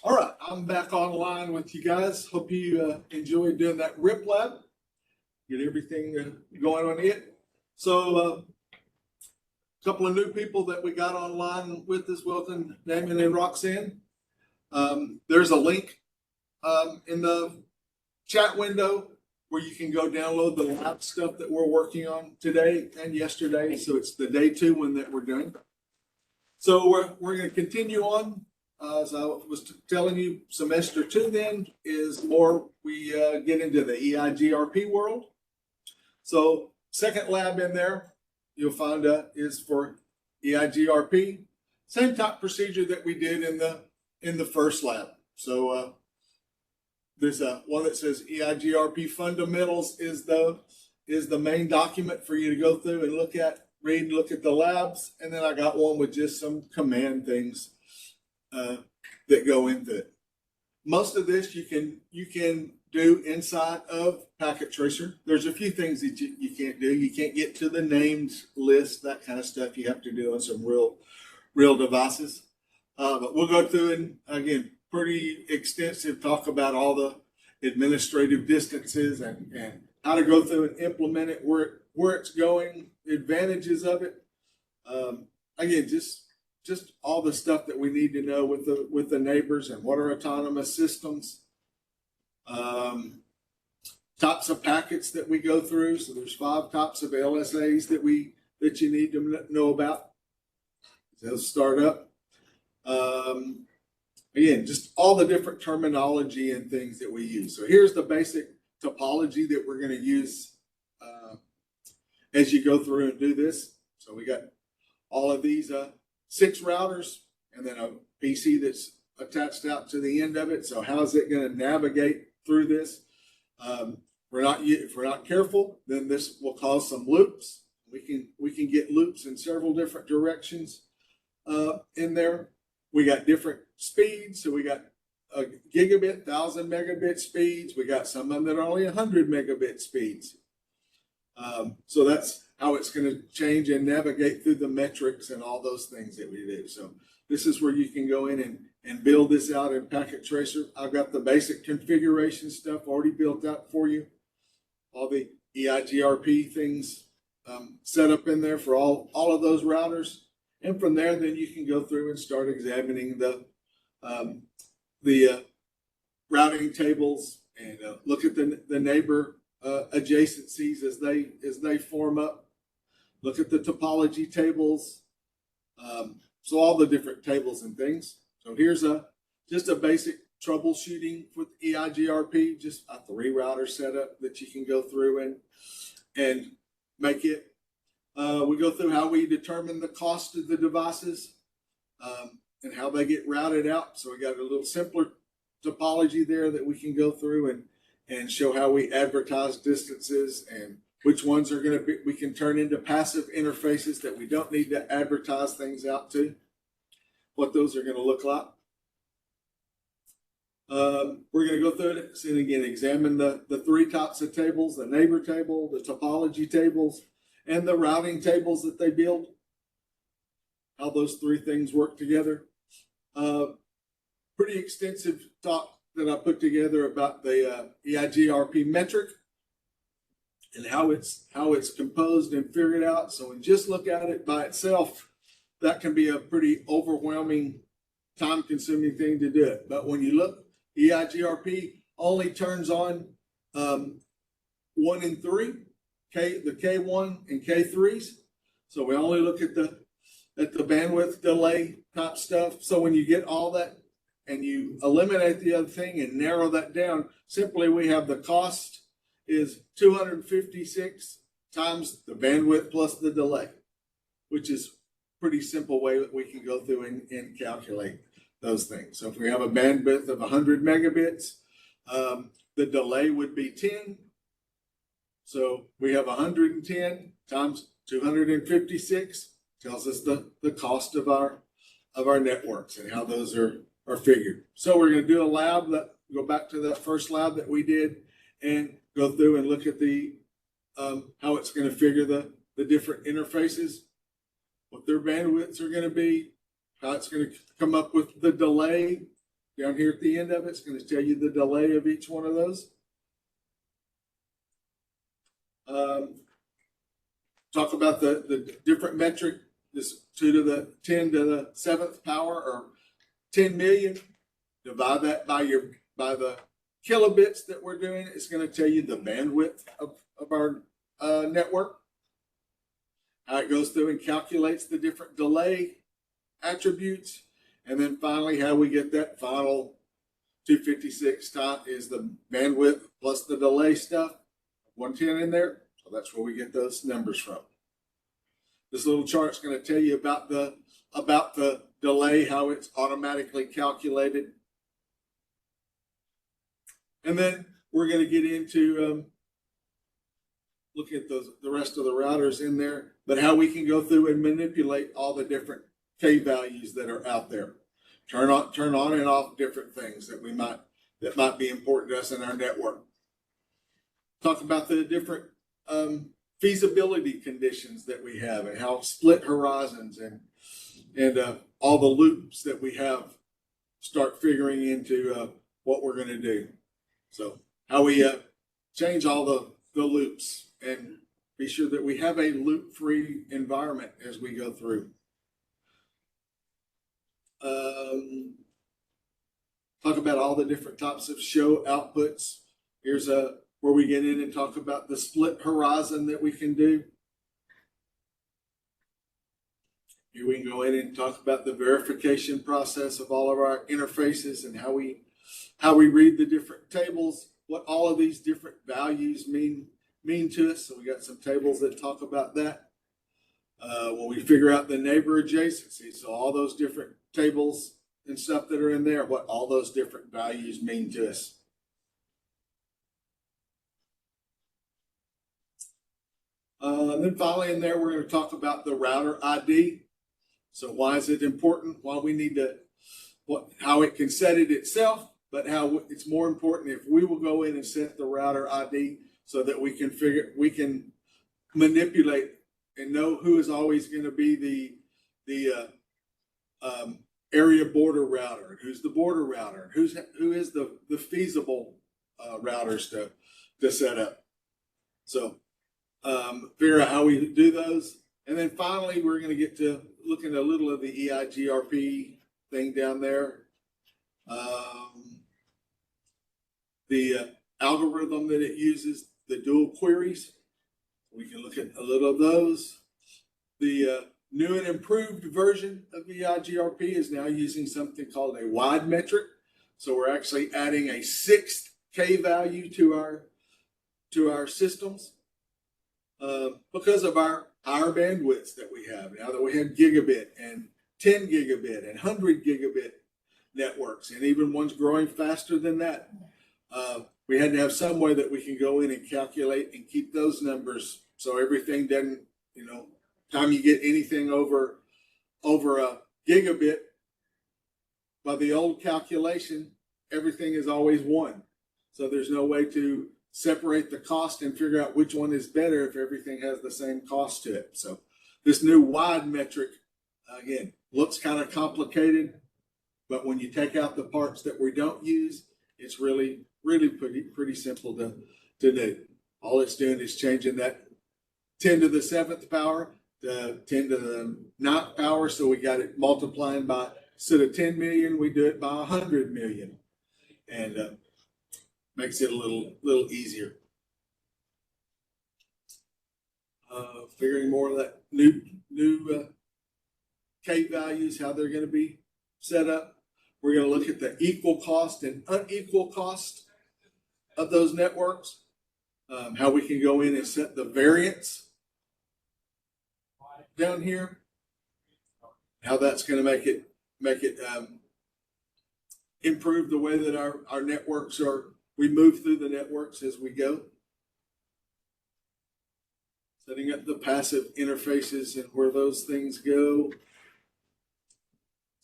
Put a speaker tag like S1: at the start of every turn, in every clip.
S1: All right, I'm back online with you guys. Hope you enjoyed doing that RIP lab. Get everything going on it. So a couple of new people that we got online with us, Wilton, Damon, and Roxanne. There's a link in the chat window where you can go download the lab stuff that we're working on today and yesterday. So it's the day 2 one that we're doing. So we're going to continue on. As I was telling you, semester 2 then is more we get into the EIGRP world. So second lab in there you'll find is for EIGRP. Same type procedure that we did in the first lab. So there's one that says EIGRP fundamentals is the main document for you to go through and look at the labs, and then I got one with just some command things that go into it. Most of this you can do inside of Packet Tracer. There's a few things that you can't do. You can't get to the named list, that kind of stuff you have to do on some real devices. But we'll go through and again, pretty extensive talk about all the administrative distances and how to go through and implement it, where it's going, the advantages of it. Again, just all the stuff that we need to know with the neighbors and what are autonomous systems. Types of packets that we go through. So there's 5 types of LSAs that you need to know about. They'll start up. Again, just all the different terminology and things that we use. So here's the basic topology that we're going to use as you go through and do this. So we got all of these 6 routers and then a PC that's attached out to the end of it. So how is it going to navigate through this? If we're not careful, then this will cause some loops. We can get loops in several different directions in there. We got different speeds. So we got a gigabit, 1,000 megabit speeds. We got some of them that are only 100 megabit speeds. So that's how it's going to change and navigate through the metrics and all those things that we do. So this is where you can go in and build this out in Packet Tracer. I've got the basic configuration stuff already built out for you. All the EIGRP things set up in there for all of those routers. And from there, then you can go through and start examining the routing tables and look at the neighbor adjacencies as they form up. Look at the topology tables. So all the different tables and things. So here's just a basic troubleshooting with EIGRP, just a 3 router setup that you can go through and make it. We go through how we determine the cost of the devices and how they get routed out. So we got a little simpler topology there that we can go through and show how we advertise distances and which ones are going to be, we can turn into passive interfaces that we don't need to advertise things out to, what those are going to look like. We're going to go through it and again examine the 3 types of tables: the neighbor table, the topology tables, and the routing tables that they build, how those 3 things work together. Pretty extensive talk that I put together about the EIGRP metric and how it's composed and figured out. So when you just look at it by itself, that can be a pretty overwhelming, time-consuming thing to do it. But when you look, EIGRP only turns on 1 and 3, the K1 and K3s. So we only look at the bandwidth delay type stuff. So when you get all that and you eliminate the other thing and narrow that down, simply we have the cost is 256 times the bandwidth plus the delay, which is pretty simple way that we can go through and calculate those things. So if we have a bandwidth of 100 megabits, the delay would be 10. So we have 110 times 256 tells us the cost of our networks and how those are figured. So we're going to do a lab go back to that first lab that we did and go through and look at how it's going to figure the different interfaces, what their bandwidths are going to be, how it's going to come up with the delay down here at the end of it, it's going to tell you the delay of each one of those. Talk about the different metric, this 2 to the 10 to the 7th power, or 10 million. Divide that by the kilobits that we're doing. It's going to tell you the bandwidth of our network. How it goes through and calculates the different delay attributes. And then finally, how we get that final 256 is the bandwidth plus the delay stuff, 110 in there. So that's where we get those numbers from. This little chart's going to tell you about the delay, how it's automatically calculated. And then we're going to get into looking at the rest of the routers in there, but how we can go through and manipulate all the different K values that are out there. Turn on and off different things that might be important to us in our network. Talk about the different feasibility conditions that we have, and how split horizons and all the loops that we have start figuring into what we're going to do. So how we change all the loops and be sure that we have a loop-free environment as we go through. Talk about all the different types of show outputs. Here's where we get in and talk about the split horizon that we can do. Here we can go in and talk about the verification process of all of our interfaces and how we read the different tables, what all of these different values mean to us. So we got some tables that talk about that. When we figure out the neighbor adjacency, so all those different tables and stuff that are in there, what all those different values mean to us. Then finally in there, we're going to talk about the router ID. So why is it important? Why we need to, how it can set it itself, but how it's more important if we will go in and set the router ID so that we can manipulate and know who is always going to be the area border router, and who's the border router, and who is the feasible routers to set up. So figure out how we do those. And then finally, we're going to get to looking a little at the EIGRP thing down there. The algorithm that it uses, the dual queries. We can look at a little of those. The new and improved version of EIGRP is now using something called a wide metric. So we're actually adding a 6th K value to our systems because of our higher bandwidths that we have. Now that we have gigabit and 10 gigabit and 100 gigabit networks, and even ones growing faster than that, we had to have some way that we can go in and calculate and keep those numbers so everything doesn't, time you get anything over a gigabit, by the old calculation, everything is always 1. So there's no way to separate the cost and figure out which one is better if everything has the same cost to it. So this new wide metric, again, looks kind of complicated, but when you take out the parts that we don't use, it's really pretty simple to do. All it's doing is changing that 10 to the 7th power to 10 to the 9th power. So we got it multiplying by, instead of 10 million, we do it by 100 million. And makes it a little easier. Figuring more of that new K values, how they're going to be set up. We're going to look at the equal cost and unequal cost of those networks. How we can go in and set the variance down here. How that's going to make it improve the way that our networks are. We move through the networks as we go. Setting up the passive interfaces and where those things go.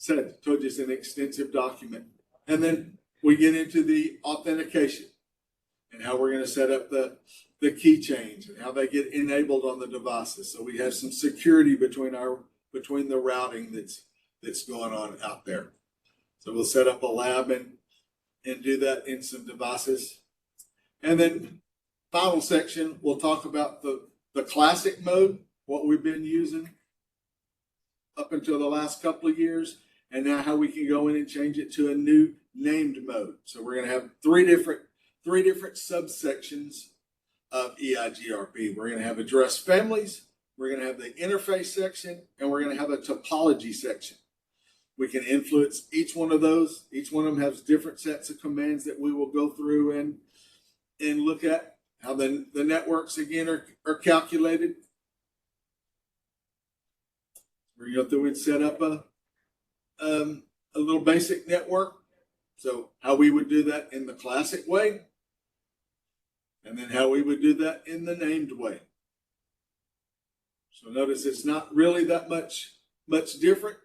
S1: Told you it's an extensive document. And then we get into the authentication and how we're going to set up the keychains and how they get enabled on the devices. So we have some security between the routing that's going on out there. So we'll set up a lab and do that in some devices. And then final section, we'll talk about the classic mode, what we've been using up until the last couple of years, and now how we can go in and change it to a new named mode. So we're going to have three different subsections of EIGRP. We're going to have address families, we're going to have the interface section, and we're going to have a topology section. We can influence each one of those. Each one of them has different sets of commands that we will go through and look at how the networks again are calculated. We're going to go through and set up a little basic network. So how we would do that in the classic way, and then how we would do that in the named way. So notice it's not really that much different.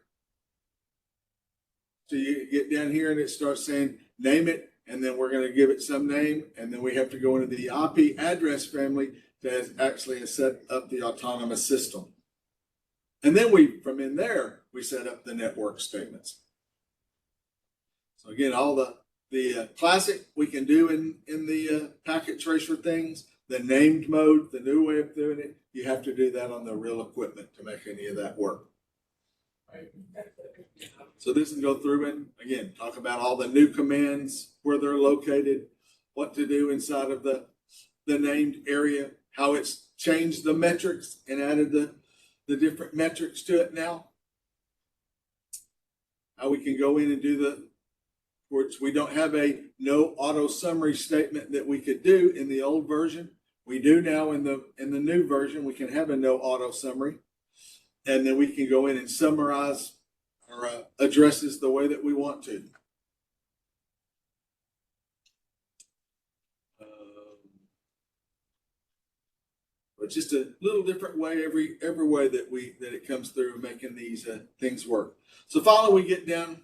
S1: So you get down here and it starts saying name it, and then we're going to give it some name, and then we have to go into the IP address family to actually set up the autonomous system. And then from in there, we set up the network statements. So again, all the classic we can do in the packet tracer things. The named mode, the new way of doing it, you have to do that on the real equipment to make any of that work. So this will go through and again talk about all the new commands, where they're located, what to do inside of the named area, how it's changed the metrics and added the different metrics to it now. How we can go in and do which we don't have a no auto summary statement that we could do in the old version. We do now in the new version. We can have a no auto summary, and then we can go in and summarize our addresses the way that we want to. But just a little different way every way that it comes through making these things work. So finally, we get down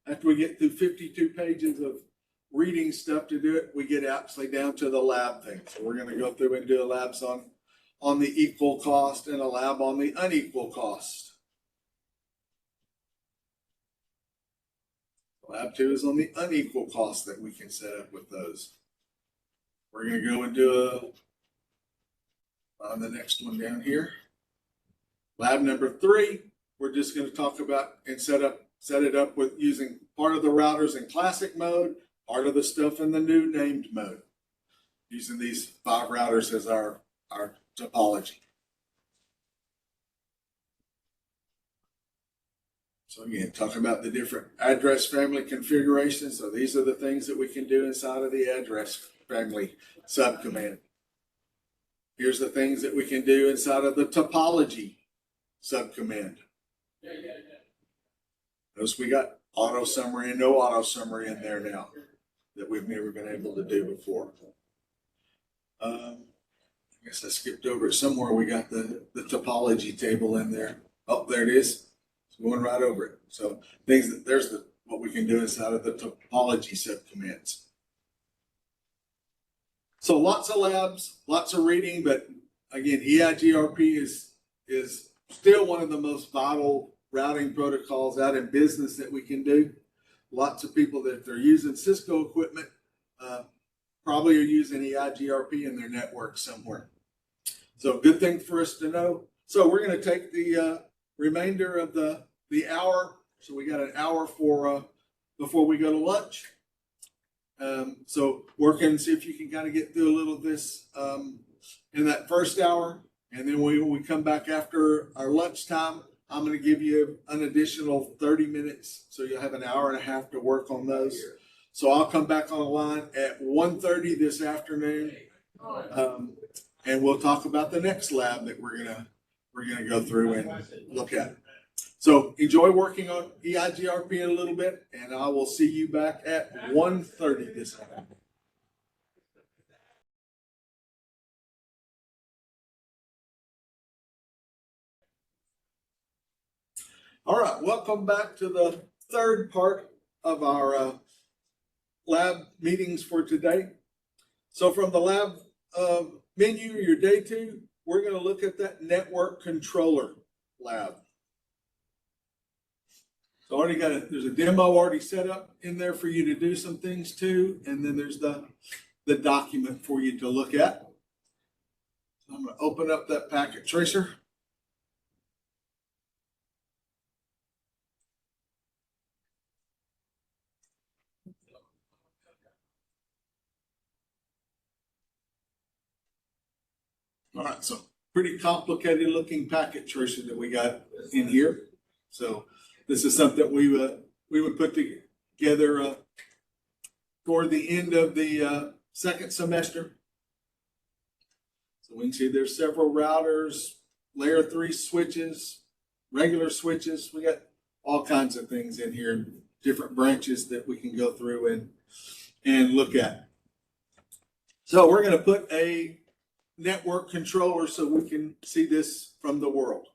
S1: after we get through 52 pages of reading stuff to do it. We get actually down to the lab thing. So we're going to go through and do labs on the equal cost and a lab on the unequal cost. Lab 2 is on the unequal cost that we can set up with those. We're going to go and do on the next one down here. Lab number 3, we're just going to talk about and set it up with using part of the routers in classic mode, part of the stuff in the new named mode, using these 5 routers as our topology. So again, talking about the different address family configurations. So these are the things that we can do inside of the address family subcommand. Here's the things that we can do inside of the topology subcommand. Notice we got auto summary and no auto summary in there now that we've never been able to do before. I guess I skipped over it somewhere. We got the topology table in there. Oh, there it is. It's going right over it. So there's what we can do inside of the topology subcommands. So lots of labs, lots of reading, but again, EIGRP is still one of the most vital routing protocols out in business that we can do. Lots of people that if they're using Cisco equipment, probably are using EIGRP in their network somewhere. So good thing for us to know. So we're going to take the remainder of the hour. So we got an hour for before we go to lunch. So work and see if you can kind of get through a little of this in that first hour. And then when we come back after our lunchtime, I'm going to give you an additional 30 minutes. So you'll have an hour and a half to work on those. So I'll come back on the line at 1:30 this afternoon. And we'll talk about the next lab that we're gonna go through and look at. So enjoy working on EIGRP in a little bit, and I will see you back at 1:30 this afternoon. All right, welcome back to the third part of our lab meetings for today. So from the lab menu, your day 2, we're going to look at that network controller lab. So there's a demo already set up in there for you to do some things too. And then there's the document for you to look at. So I'm going to open up that packet tracer. All right, so pretty complicated looking packet tracer that we got in here. So this is something we would put together toward the end of the second semester. So we can see there's several routers, layer 3 switches, regular switches. We got all kinds of things in here, different branches that we can go through and look at. So we're going to put a network controller so we can see this from the world.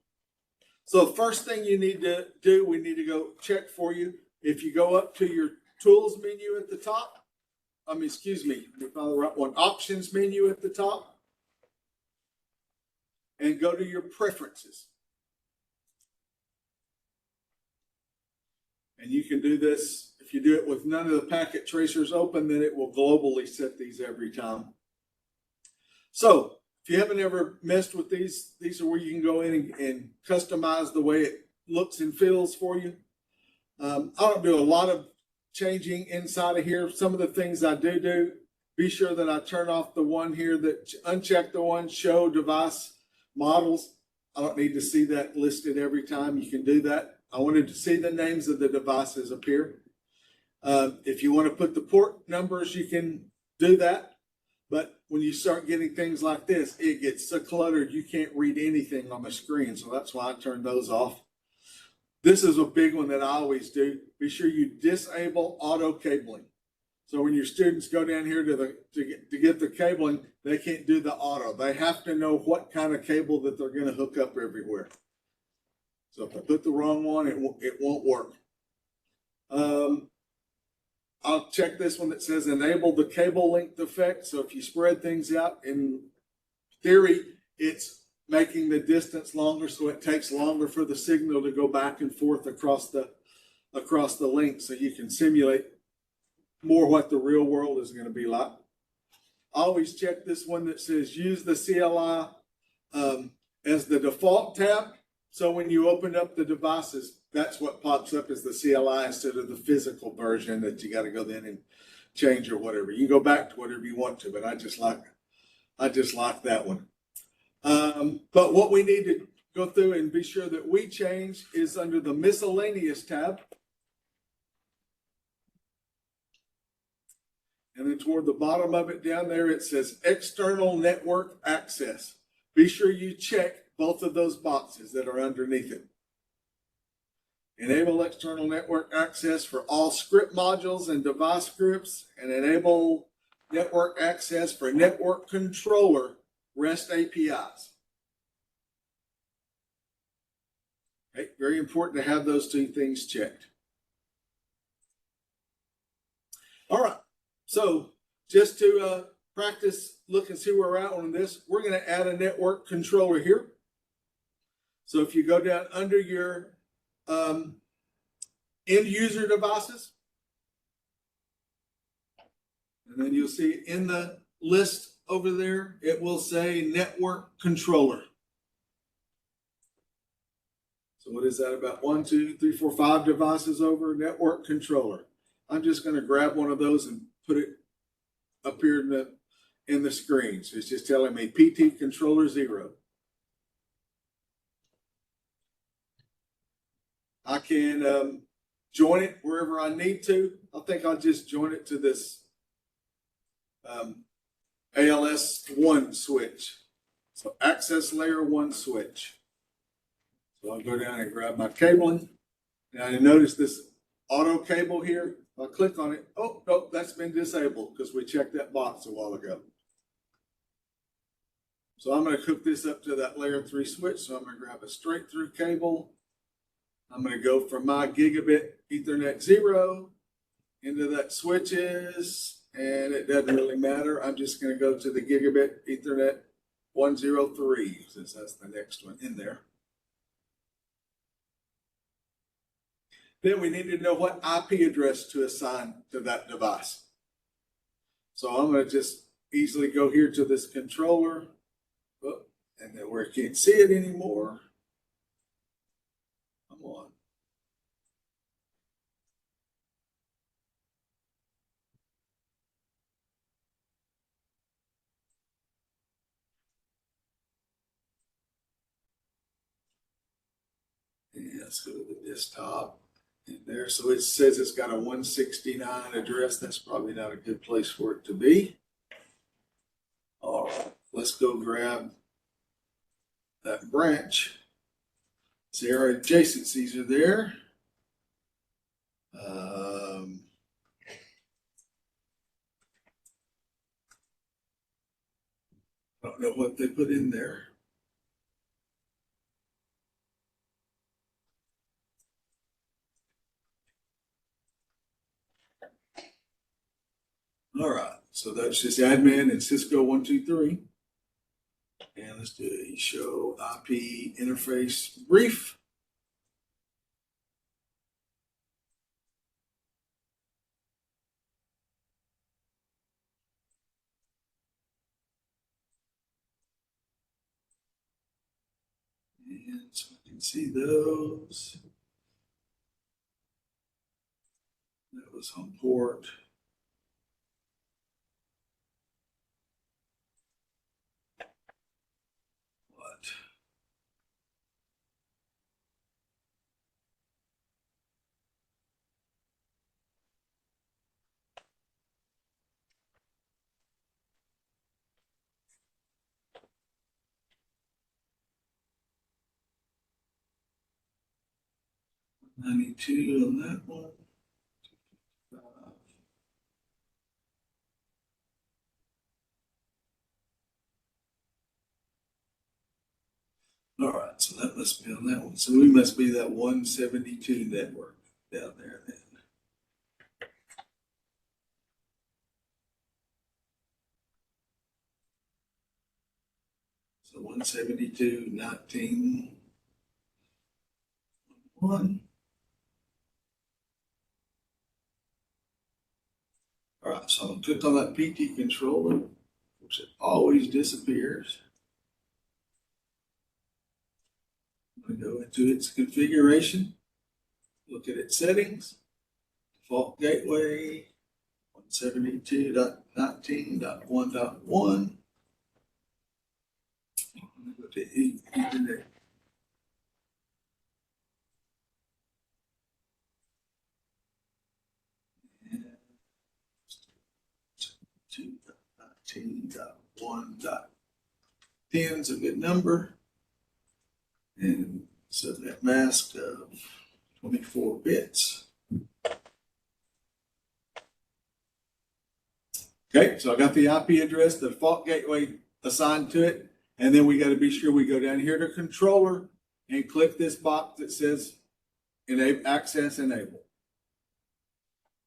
S1: So the first thing you need to do, we need to go check for you. If you go up to your tools menu at the top, excuse me, you found the right one, options menu at the top, and go to your preferences. And you can do this, if you do it with none of the packet tracers open, then it will globally set these every time. So if you haven't ever messed with these are where you can go in and customize the way it looks and feels for you. I don't do a lot of changing inside of here. Some of the things I do, be sure that I turn off the one here, that uncheck the one, show device models. I don't need to see that listed every time. You can do that. I wanted to see the names of the devices appear. If you want to put the port numbers, you can do that. But when you start getting things like this, it gets so cluttered you can't read anything on the screen. So that's why I turned those off. This is a big one that I always do. Be sure you disable auto cabling. So when your students go down here to get the cabling, they can't do the auto. They have to know what kind of cable that they're going to hook up everywhere. So if I put the wrong one, it won't work. I'll check this one that says enable the cable length effect. So if you spread things out, in theory, it's making the distance longer, so it takes longer for the signal to go back and forth across the link, so you can simulate more what the real world is going to be like. I always check this one that says use the CLI as the default tab. So when you open up the devices, that's what pops up as the CLI instead of the physical version that you got to go in and change or whatever. You can go back to whatever you want to, but I just like that one. But what we need to go through and be sure that we change is under the miscellaneous tab. And then toward the bottom of it down there, it says external network access. Be sure you check both of those boxes that are underneath it. Enable external network access for all script modules and device scripts, and enable network access for network controller REST APIs. Okay, very important to have those two things checked. All right, so just to practice, look and see where we're at on this, we're going to add a network controller here. So if you go down under your end user devices, and then you'll see in the list over there, it will say network controller. So what is that, about 1, 2, 3, 4, 5 devices over network controller? I'm just going to grab one of those and put it up here in the screen. So it's just telling me PT controller 0. I can join it wherever I need to. I think I'll just join it to this ALS 1 switch. So access layer 1 switch. So I'll go down and grab my cabling. Now you notice this auto cable here. I'll click on it. Oh, no, that's been disabled because we checked that box a while ago. So I'm going to hook this up to that layer 3 switch. So I'm going to grab a straight through cable. I'm going to go from my gigabit Ethernet 0 into that switches, and it doesn't really matter. I'm just going to go to the gigabit Ethernet 103 since that's the next one in there. Then we need to know what IP address to assign to that device. So I'm going to just easily go here to this controller, and then where I can't see it anymore. Come on. And let's go to the desktop. In there, so it says it's got a 169 address. That's probably not a good place for it to be. All right, let's go grab that branch. See, our adjacencies are there. I don't know what they put in there. All right, so that's just admin and Cisco 123. And let's do a show IP interface brief. And so we can see those. That was home port. What? $92 on that one. All right, so that must be on that one. So we must be that 172 network down there then. So 172.19.1. All right, so I'm gonna click on that PT controller, which it always disappears. I'm gonna go into its configuration, look at its settings, default gateway, 172.19.1.1. Go to Ethernet. And 2.19.1.10 is a good number. And subnet mask of 24 bits. Okay, so I got the IP address, the default gateway assigned to it, and then we got to be sure we go down here to controller and click this box that says enable access enable.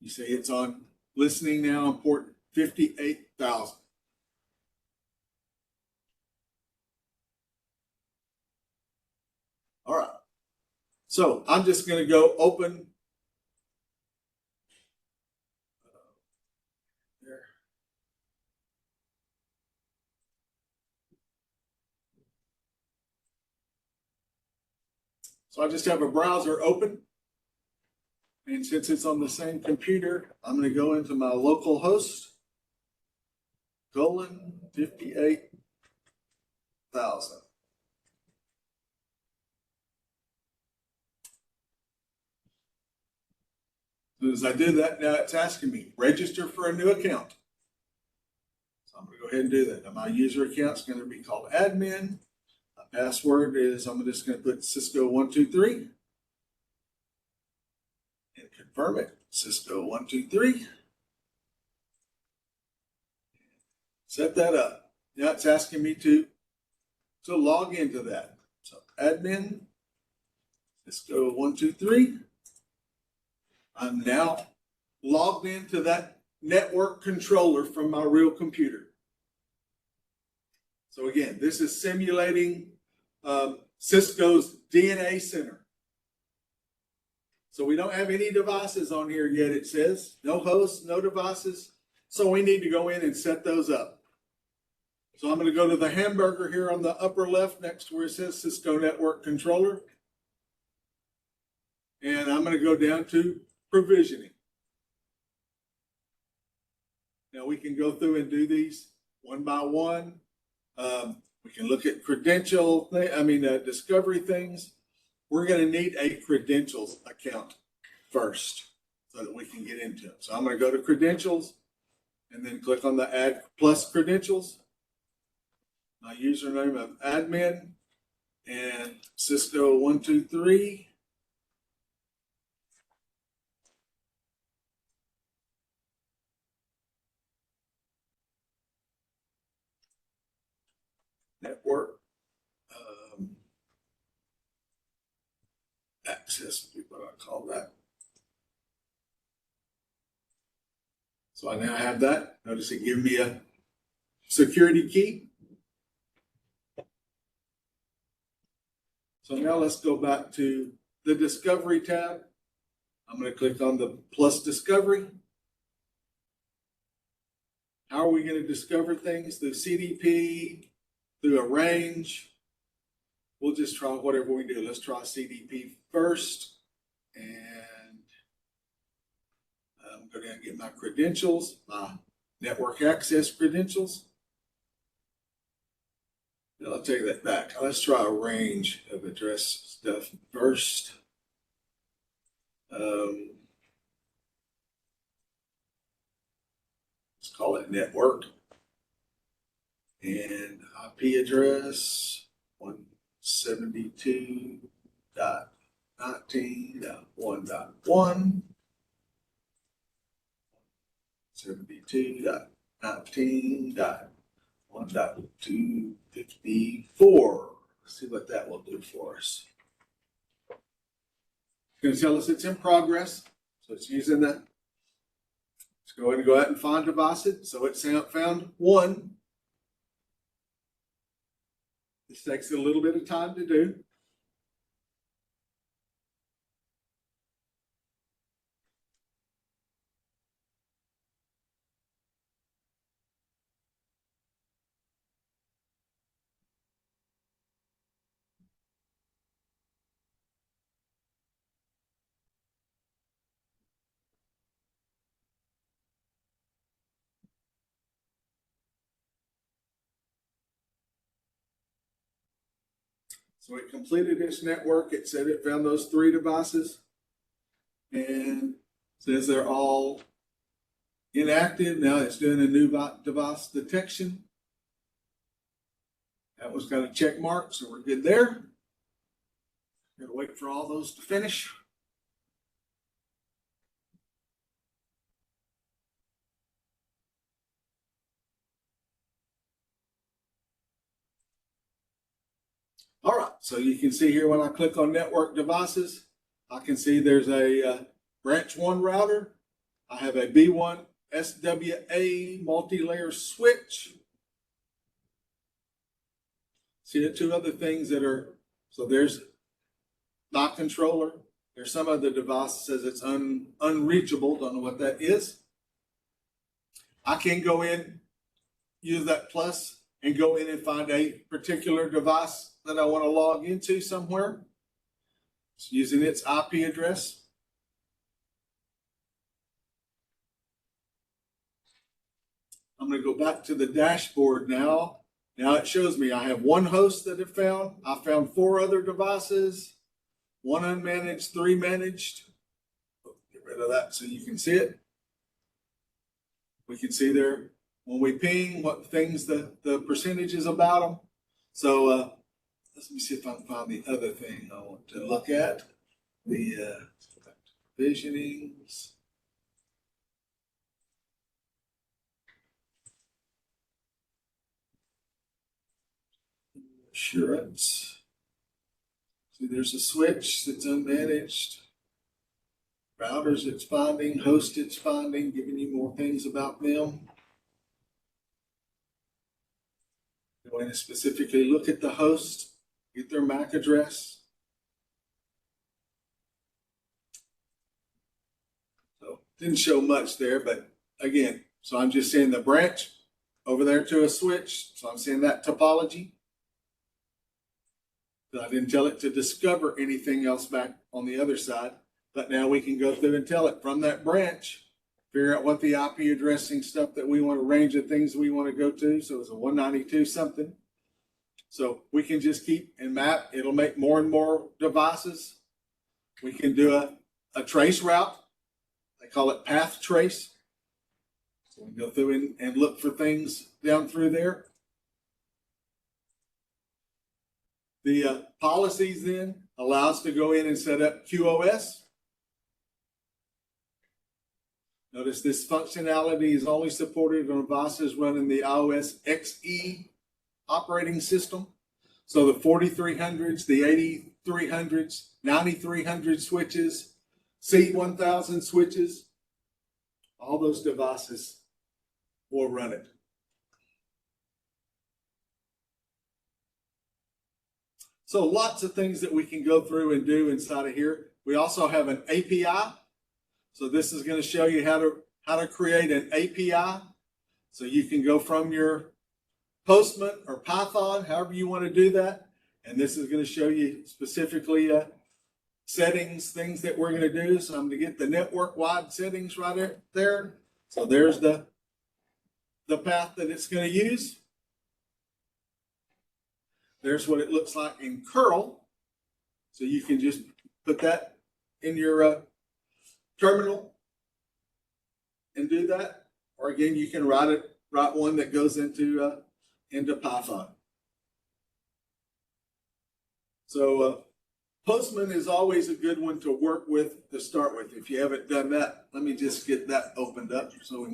S1: You see it's on listening now on port 58,000. All right. So I'm just going to go open there. So I just have a browser open. And since it's on the same computer, I'm going to go into my local host, :58,000. As soon as I did that, now it's asking me, register for a new account. So I'm going to go ahead and do that. Now my user account is going to be called admin. My password is, I'm just going to put Cisco 123 and confirm it, Cisco 123. Set that up. Now it's asking me to log into that. So admin, Cisco 123. I'm now logged into that network controller from my real computer. So again, this is simulating Cisco's DNA center. So we don't have any devices on here yet, it says. No hosts, no devices. So we need to go in and set those up. So I'm going to go to the hamburger here on the upper left next to where it says Cisco Network Controller. And I'm going to go down to provisioning. Now we can go through and do these one by one. We can look at discovery things. We're going to need a credentials account first so that we can get into it. So I'm going to go to credentials and then click on the add plus credentials. My username of admin and Cisco 123. Network access would be what I call that. So I now have that. Notice it gives me a security key. So now let's go back to the Discovery tab. I'm going to click on the plus Discovery. How are we going to discover things? Through CDP, through a range. We'll just try whatever we do. Let's try CDP first. And I'm going to get my credentials, my network access credentials. Now I'll take that back. Let's try a range of address stuff first. Let's call it network. And IP address 172.19.1.1, 72.19.1.254. Let's see what that will do for us. It's going to tell us it's in progress. So it's using that. Let's go ahead and find devices. So it's found one. This takes a little bit of time to do. So it completed its network. It said it found those 3 devices and says they're all inactive. Now it's doing a new device detection. That was got a check mark, so we're good there. Gotta wait for all those to finish. All right, so you can see here when I click on network devices, I can see there's a branch 1 router. I have a B1 SWA multi-layer switch. See the 2 other things that are, so there's my controller. There's some other device that says it's unreachable. Don't know what that is. I can go in, use that plus, and go in and find a particular device that I want to log into somewhere. It's using its IP address. I'm going to go back to the dashboard now. Now it shows me I have 1 host that it found. I found 4 other devices, 1 unmanaged, 3 managed. Get rid of that so you can see it. We can see there when we ping what things the percentages about them. So let me see if I can find the other thing I want to look at. The provisionings. Assurance. See, there's a switch that's unmanaged. Routers it's finding, host it's finding, giving you more things about them. Go in and specifically look at the host, get their MAC address. didn't show much there, but again, so I'm just seeing the branch over there to a switch. So I'm seeing that topology. But I didn't tell it to discover anything else back on the other side. But now we can go through and tell it from that branch, figure out what the IP addressing stuff that we want, a range of things we want to go to. So it's a 192 something. So we can just keep and map. It'll make more and more devices. We can do a trace route. They call it path trace. So we go through and look for things down through there. The policies then allow us to go in and set up QoS. Notice this functionality is only supported on devices running the iOS XE operating system. So the 4300s, the 8300s, 9300 switches, C1000 switches, all those devices will run it. So lots of things that we can go through and do inside of here. We also have an API. So this is going to show you how to create an API. So you can go from your Postman or Python, however you want to do that. And this is going to show you specifically settings, things that we're going to do. So I'm going to get the network-wide settings right there. So there's the path that it's going to use. There's what it looks like in curl. So you can just put that in your terminal and do that. Or again, you can write one that goes into Python. So Postman is always a good one to work with to start with. If you haven't done that, let me just get that opened up. So I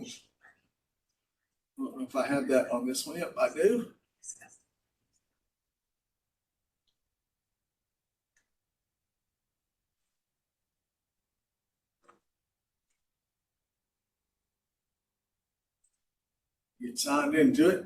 S1: don't know if I have that on this one. Yep, I do. Get signed into it.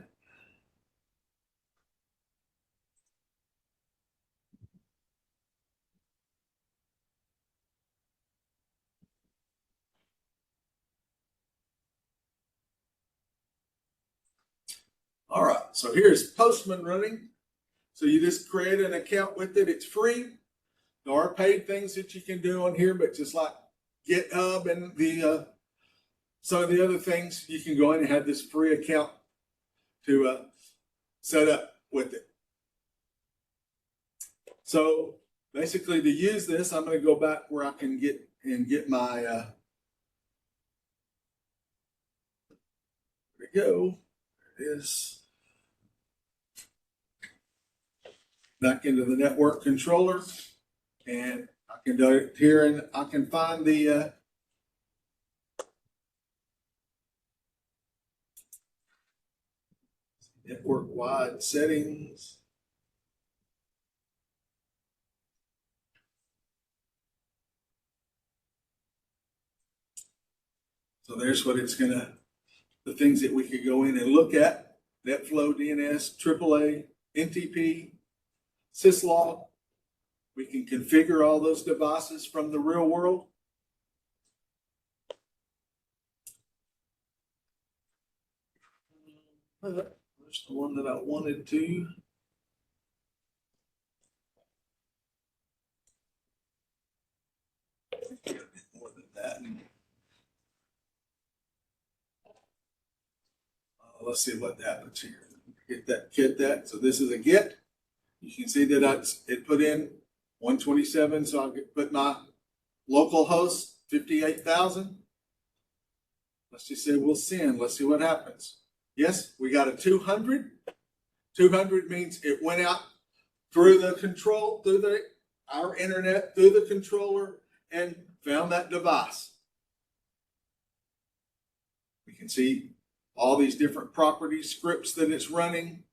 S1: All right, so here's Postman running. So you just create an account with it. It's free. There are paid things that you can do on here, but just like GitHub and the some of the other things, you can go in and have this free account to set up with it. So basically, to use this, I'm going to go back where I can get my. There we go. There it is. Back into the network controller, and I can do it here, and I can find the network-wide settings. So there's what it's gonna, the things that we could go in and look at: NetFlow, DNS, AAA, NTP, syslog. We can configure all those devices from the real world. There's the one that I wanted to. More than that. Let's see what happens here. Get that. So this is a get. You can see that it put in 127. So I could put my local host 58,000. Let's just say we'll send. Let's see what happens. Yes, we got a 200. 200 means it went out through the control, through our internet, through the controller, and found that device. We can see all these different property scripts that it's running,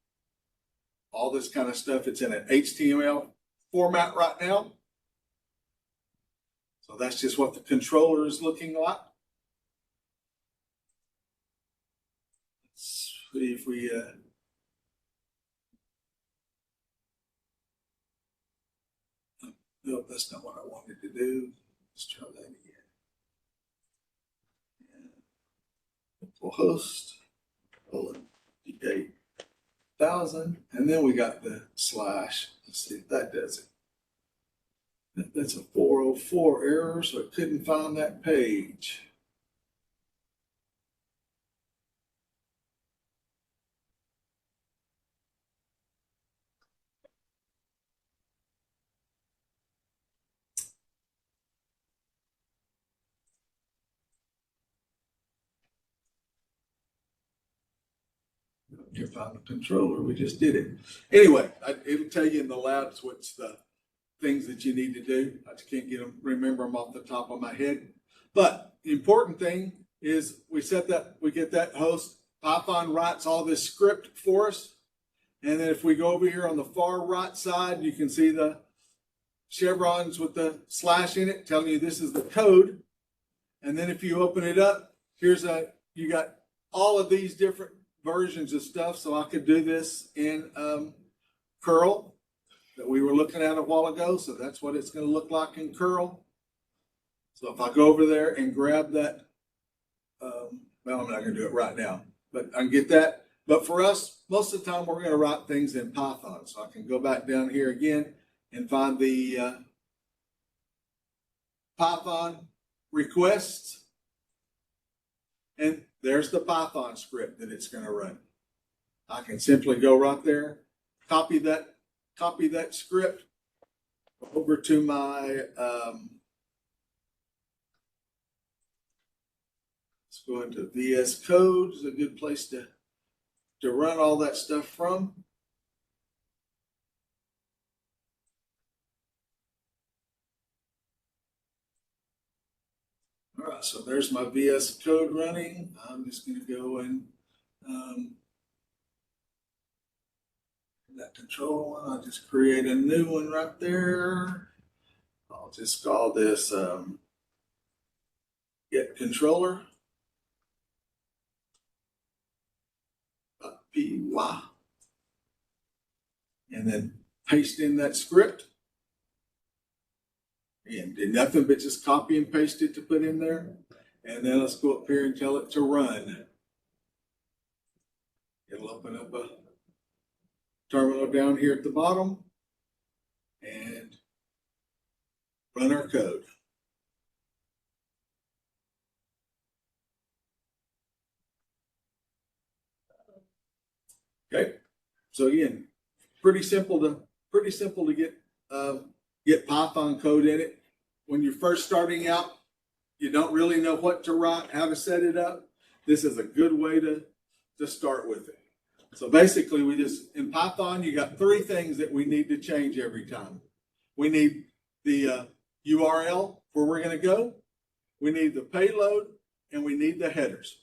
S1: all this kind of stuff. It's in an HTML format right now. So that's just what the controller is looking like. Let's see if we no, that's not what I wanted to do. Let's try that again. local host, $8,000, and then we got the slash. Let's see if that does it. That's a 404 error, so it couldn't find that page. You found the controller. We just did it. Anyway, it'll tell you in the labs what's the things that you need to do. I just can't remember them off the top of my head. But the important thing is we get that host. Python writes all this script for us. And then if we go over here on the far right side, you can see the chevrons with the slash in it telling you this is the code. And then if you open it up, you got all of these different versions of stuff. So I could do this in curl that we were looking at a while ago. So that's what it's going to look like in curl. So if I go over there and grab that, well, I'm not going to do it right now, but I can get that. But for us, most of the time, we're going to write things in Python. So I can go back down here again and find the Python requests. And there's the Python script that it's going to run. I can simply go right there, copy that script over to my, let's go into VS Code. It's a good place to run all that stuff from. All right, so there's my VS Code running. I'm just going to go and that control one, I'll just create a new one right there. I'll just call this get controller. .py. And then paste in that script. Again, did nothing but just copy and paste it to put in there. And then let's go up here and tell it to run. It'll open up a terminal down here at the bottom and run our code. Okay, so again, pretty simple to get Python code in it. When you're first starting out, you don't really know what to write, how to set it up. This is a good way to start with it. So basically, in Python, you got three things that we need to change every time. We need the URL where we're going to go. We need the payload, and we need the headers.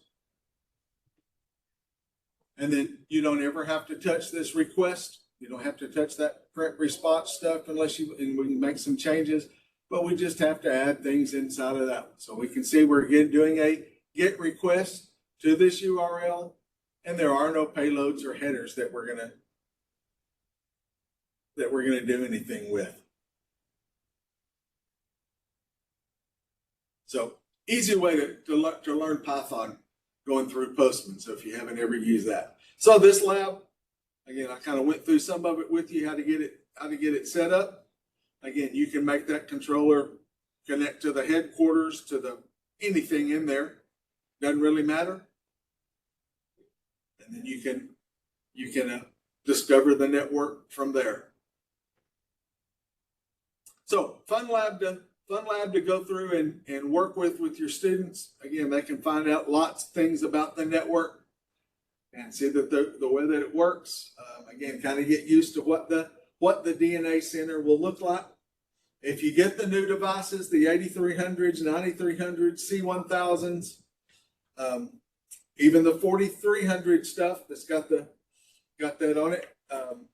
S1: And then you don't ever have to touch this request. You don't have to touch that print response stuff and we can make some changes, but we just have to add things inside of that one. So we can see we're doing a get request to this URL, and there are no payloads or headers that we're gonna do anything with. So easy way to learn Python going through Postman. So if you haven't ever used that. So this lab, again, I kind of went through some of it with you, how to get it set up. Again, you can make that controller connect to the headquarters, to anything in there. Doesn't really matter. And then you can discover the network from there. So fun lab to go through and work with your students. Again, they can find out lots of things about the network and see that the way that it works. Again, kind of get used to what the DNA center will look like. If you get the new devices, the 8300s, 9300s, C1000s, even the 4300 stuff that's got that on it.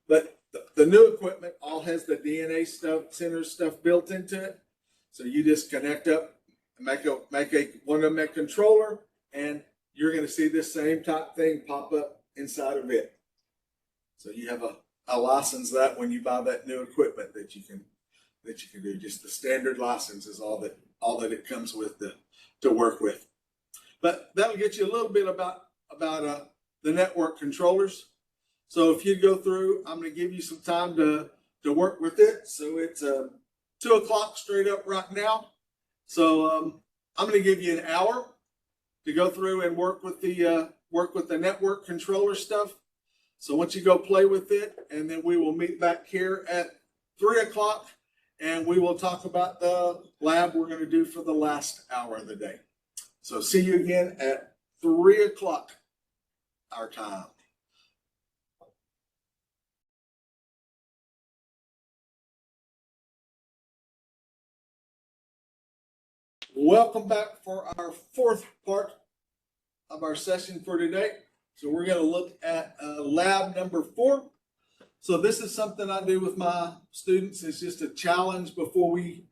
S1: But the new equipment all has the DNA center stuff built into it. So you just connect up, make one of them a controller, and you're going to see this same type thing pop up inside of it. So you have a license that when you buy that new equipment that you can do. Just the standard license is all that it comes with to work with. But that'll get you a little bit about the network controllers. So if you go through, I'm going to give you some time to work with it. So it's 2 o'clock straight up right now. So I'm going to give you an hour to go through and work with the network controller stuff. So once you go play with it, and then we will meet back here at 3 o'clock, and we will talk about the lab we're going to do for the last hour of the day. So see you again at 3 o'clock our time. Welcome back for our fourth part of our session for today. So we're going to look at lab number 4. So this is something I do with my students. It's just a challenge before we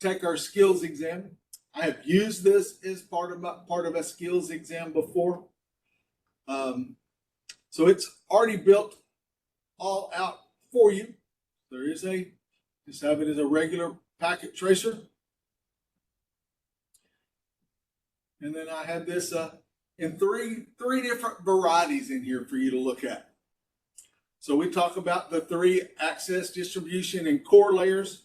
S1: take our skills exam. I have used this as part of a skills exam before. So it's already built all out for you. There is just have it as a regular packet tracer. And then I have this in three different varieties in here for you to look at. So we talk about the 3 access, distribution, and core layers.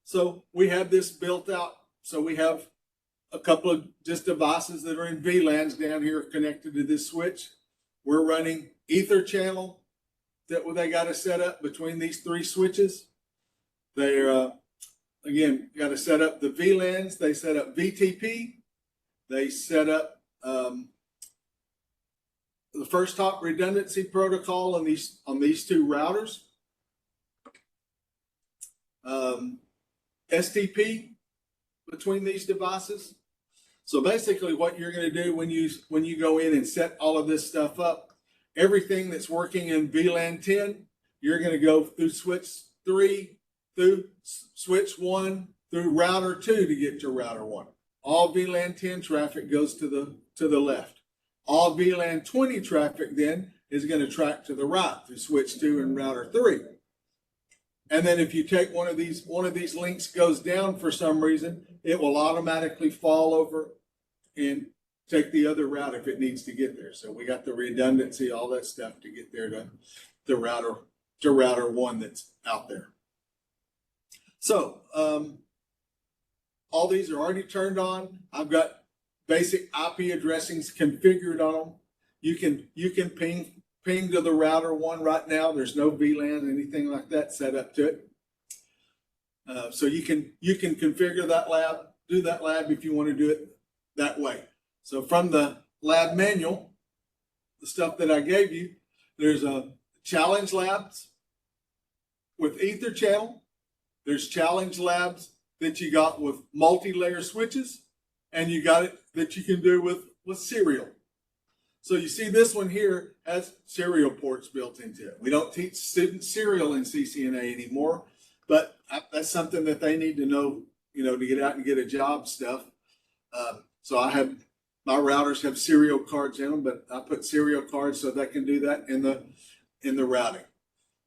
S1: So we have this built out. So we have a couple of just devices that are in VLANs down here connected to this switch. We're running ether channel that they got to set up between these 3 switches. They're, again, got to set up the VLANs. They set up VTP. They set up the first hop redundancy protocol on these 2 routers. STP between these devices. So basically what you're going to do when you go in and set all of this stuff up, everything that's working in VLAN 10, you're going to go through switch 3, through switch 1, through router 2 to get to router 1. All VLAN 10 traffic goes to the left. All VLAN 20 traffic then is going to track to the right through switch 2 and router 3. And then if you take one of these links goes down for some reason, it will automatically fall over and take the other route if it needs to get there. So we got the redundancy, all that stuff to get there to router 1 that's out there. So all these are already turned on. I've got basic IP addressings configured on them. You can ping to the router 1 right now. There's no VLAN, anything like that set up to it. So you can configure that lab, do that lab if you want to do it that way. So from the lab manual, the stuff that I gave you, there's a challenge labs with ether channel. There's challenge labs that you got with multi-layer switches, and you got it that you can do with serial. So you see this one here has serial ports built into it. We don't teach students serial in CCNA anymore, but that's something that they need to know, to get out and get a job stuff. So my routers have serial cards in them, but I put serial cards so they can do that in the routing.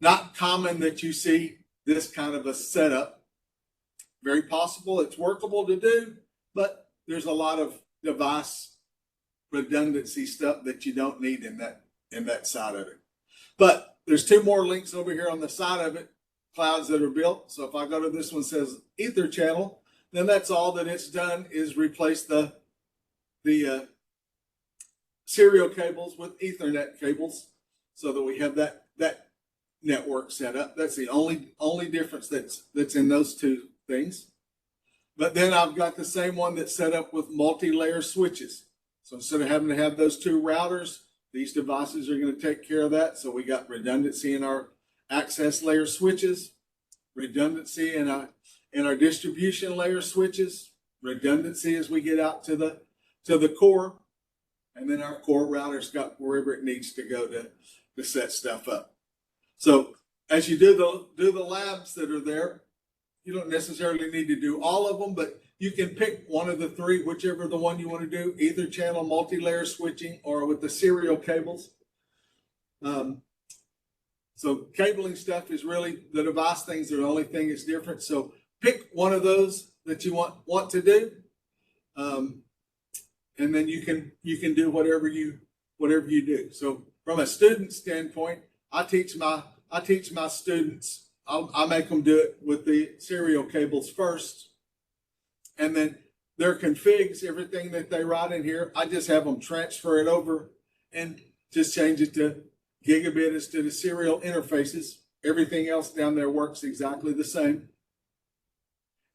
S1: Not common that you see this kind of a setup. Very possible, it's workable to do, but there's a lot of device redundancy stuff that you don't need in that side of it. But there's 2 more links over here on the side of it, clouds that are built. So if I go to this one says ether channel, then that's all that it's done is replace the serial cables with Ethernet cables so that we have that network set up. That's the only difference that's in those 2 things. But then I've got the same one that's set up with multi-layer switches. So instead of having to have those 2 routers, these devices are going to take care of that. So we got redundancy in our access layer switches, redundancy in our distribution layer switches, redundancy as we get out to the core, and then our core router's got wherever it needs to go to set stuff up. So as you do the labs that are there, you don't necessarily need to do all of them, but you can pick one of the 3, whichever the one you want to do, either channel, multi-layer switching, or with the serial cables. So cabling stuff is really, the device things are the only thing that's different. So pick one of those that you want to do. And then you can do whatever you do. So from a student standpoint, I teach my students. I make them do it with the serial cables first, and then their configs, everything that they write in here, I just have them transfer it over and just change it to gigabit instead of serial interfaces. Everything else down there works exactly the same.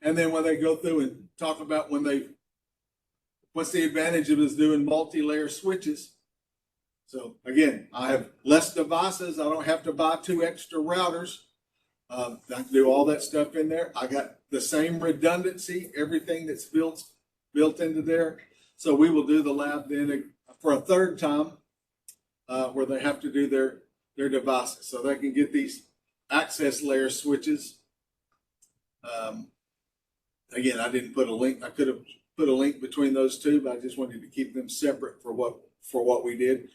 S1: And then when they go through and talk about what's the advantage of us doing multi-layer switches. So again, I have less devices. I don't have to buy 2 extra routers. I can do all that stuff in there. I got the same redundancy, everything that's built into there. So we will do the lab then for a third time where they have to do their devices. So they can get these access layer switches. Again, I didn't put a link. I could have put a link between those two, but I just wanted to keep them separate for what we did.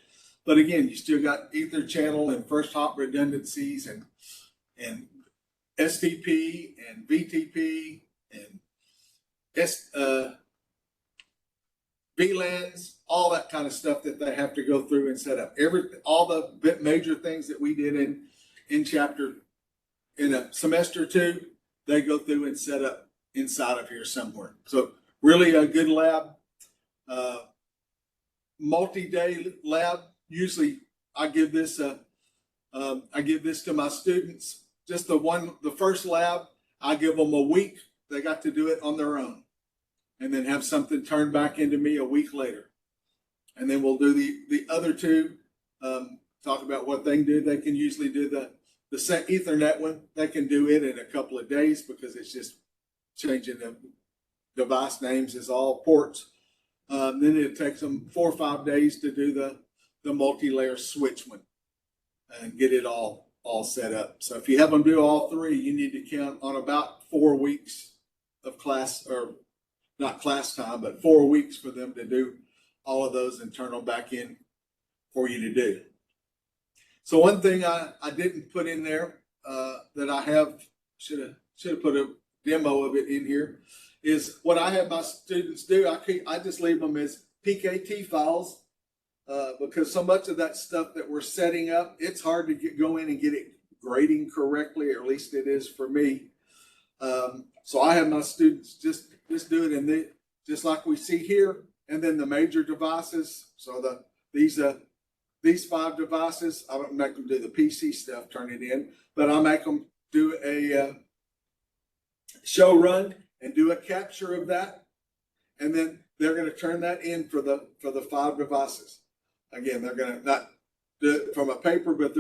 S1: But again, you still got ether channel and first hop redundancies and STP and VTP and VLANs, all that kind of stuff that they have to go through and set up. All the major things that we did in a semester 2, they go through and set up inside of here somewhere. So really a good lab, multi-day lab. Usually I give this to my students. Just the first lab, I give them a week. They got to do it on their own, and then have something turned back into me a week later. And then we'll do the other 2, talk about what they can do. They can usually do the Ethernet one. They can do it in a couple of days because it's just changing the device names is all ports. Then it takes them 4 or 5 days to do the multi-layer switch one and get it all set up. So if you have them do all 3, you need to count on about 4 weeks of class, or not class time, but 4 weeks for them to do all of those and turn them back in for you to do. So one thing I didn't put in there that I have, should have put a demo of it in here, is what I have my students do. I just leave them as PKT files because so much of that stuff that we're setting up, it's hard to go in and get it grading correctly, or at least it is for me. So I have my students just do it in just like we see here, and then the major devices. So these 5 devices, I don't make them do the PC stuff, turn it in, but I make them do a show run and do a capture of that, and then they're going to turn that in for the 5 devices. Again, they're going to not do it from a paper, but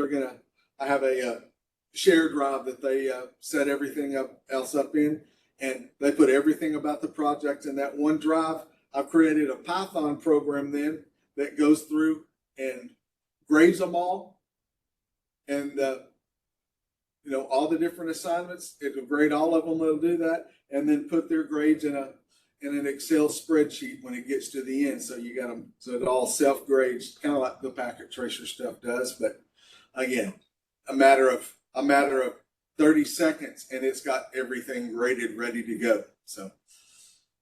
S1: I have a shared drive that they set everything else up in, and they put everything about the project in that one drive. I've created a Python program then that goes through and grades them all, and all the different assignments. It'll grade all of them. It'll do that, and then put their grades in an Excel spreadsheet when it gets to the end. So you got them, so it all self grades, kind of like the packet tracer stuff does. But again, a matter of 30 seconds, and it's got everything graded, ready to go. So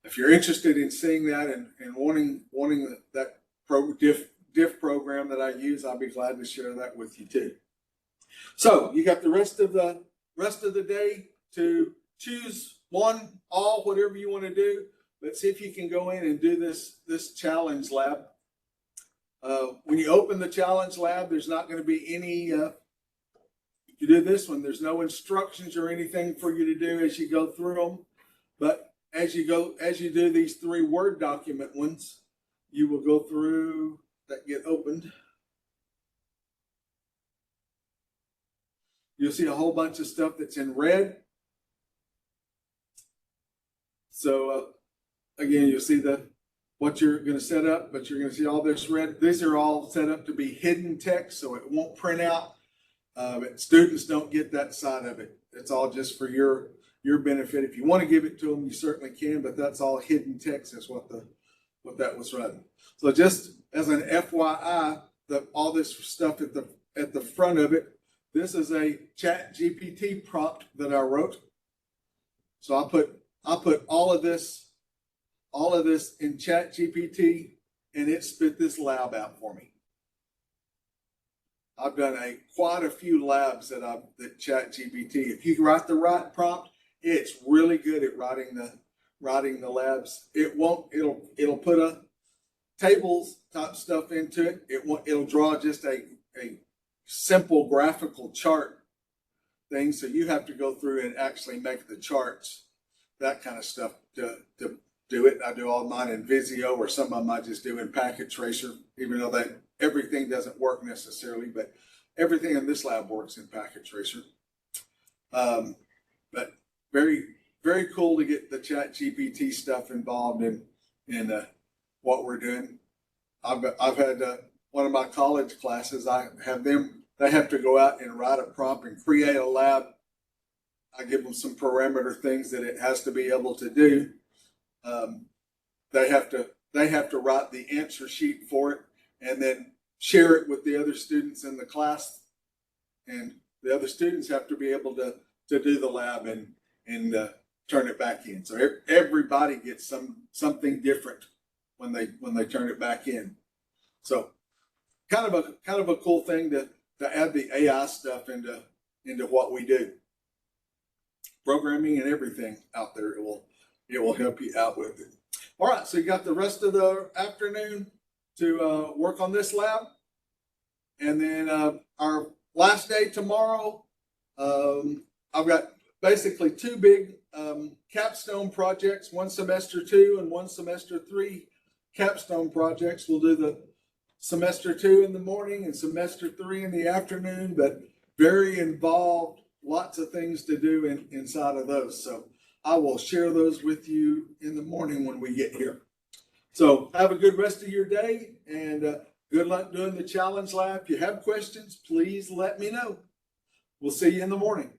S1: if you're interested in seeing that and wanting that diff program that I use, I'll be glad to share that with you too. So you got the rest of the day to choose one, all, whatever you want to do. Let's see if you can go in and do this challenge lab. When you open the challenge lab, there's not going to be any, you do this one, there's no instructions or anything for you to do as you go through them. But as you do these 3 Word document ones, you will go through that get opened. You'll see a whole bunch of stuff that's in red. So again, you'll see what you're going to set up, but you're going to see all this red. These are all set up to be hidden text, so it won't print out. But students don't get that side of it. It's all just for your benefit. If you want to give it to them, you certainly can, but that's all hidden text. That's what that was running. So just as an FYI, all this stuff at the front of it. This is a ChatGPT prompt that I wrote. So I put all of this all of this in ChatGPT, and it spit this lab out for me. I've done quite a few labs that ChatGPT. If you write the right prompt, it's really good at writing the labs. It'll put a tables type stuff into it. It'll draw just a simple graphical chart thing. So you have to go through and actually make the charts, that kind of stuff to do it. I do all mine in Visio, or some of them I just do in Packet Tracer, even though everything doesn't work necessarily, but everything in this lab works in Packet Tracer. But very, very cool to get the ChatGPT stuff involved in what we're doing. I've had one of my college classes. They have to go out and write a prompt and create a lab. I give them some parameter things that it has to be able to do. They have to write the answer sheet for it and then share it with the other students in the class. And the other students have to be able to do the lab and turn it back in. So everybody gets something different when they turn it back in. So kind of a cool thing to add the AI stuff into what we do. Programming and everything out there, it will help you out with it. All right, so you got the rest of the afternoon to work on this lab. And then our last day tomorrow, I've got basically two big capstone projects, one semester 2 and one semester 3 capstone projects. We'll do the semester 2 in the morning and semester 3 in the afternoon, but very involved, lots of things to do inside of those. So I will share those with you in the morning when we get here. So have a good rest of your day, and good luck doing the challenge lab. If you have questions, please let me know. We'll see you in the morning.